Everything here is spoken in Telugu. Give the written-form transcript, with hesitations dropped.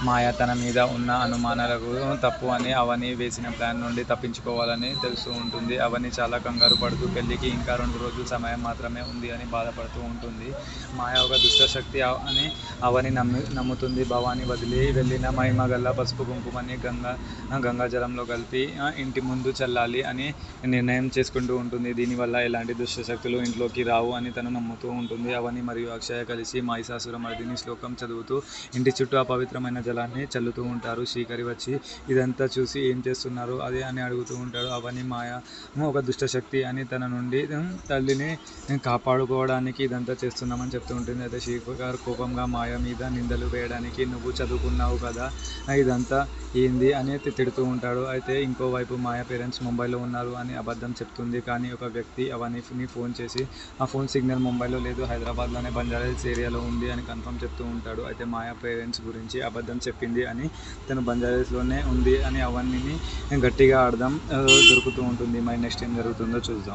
మాయ తన మీద ఉన్న అనుమానాలకు తప్పు అని అవని వేసిన ప్లాన్ నుండి తప్పించుకోవాలని తెలుస్తూ ఉంటుంది. అవని చాలా కంగారు పడుతూ పెళ్లికి ఇంకా 2 రోజుల సమయం మాత్రమే ఉంది అని బాధపడుతూ ఉంటుంది. మాయ ఒక దుష్టశక్తి అని అవని నమ్ముతుంది. భవాని వదిలి వెళ్ళిన మహిమగల పసుపు కుంకుమని గంగాజలంలో కలిపి ఇంటి ముందు చల్లాలి అని నిర్ణయం చేసుకుంటూ ఉంటుంది. దీనివల్ల ఎలాంటి దుష్టశక్తులు ఇంట్లోకి రావు అని తను నమ్ముతూ ఉంటుంది. అవని మరియు అక్షయ కలిసి మహిషాసుర మర్దిని శ్లోకం చదువుతూ ఇంటి చుట్టూ అపవిత్రమైన జలాన్ని చల్లుతూ ఉంటారు. శ్రీకరి వచ్చి ఇదంతా చూసి ఏం చేస్తున్నారు అది అని అడుగుతూ ఉంటాడు. అవని మాయ ఒక దుష్టశక్తి అని తన నుండి తల్లిని కాపాడుకోవడానికి ఇదంతా చేస్తున్నామని చెప్తూ ఉంటుంది. అయితే శ్రీకర్ కోపంగా మాయ మీద నిందలు వేయడానికి నువ్వు చదువుకున్నావు కదా ఇదంతా ఏంది అని తిడుతూ ఉంటాడు. అయితే ఇంకోవైపు మాయ పేరెంట్స్ ముంబైలో ఉన్నారు అని అబద్ధం చెప్తుంది. కానీ ఒక వ్యక్తి అవనికి ఫోన్ చేసి ఆ ఫోన్ సిగ్నల్ ముంబైలో లేదు, హైదరాబాద్లోనే బంజారాహిల్స్ ఏరియాలో ఉంది అని కన్ఫర్మ్ చెప్తూ ఉంటాడు. అయితే మాయ పేరెంట్స్ గురించి అబద్ధం చెప్పింది అని తను బంజారాహిల్స్లోనే ఉంది అని అవన్నీ గట్టిగా అర్థం దొరుకుతూ ఉంటుంది. మరి నెక్స్ట్ ఏం జరుగుతుందో చూద్దాం.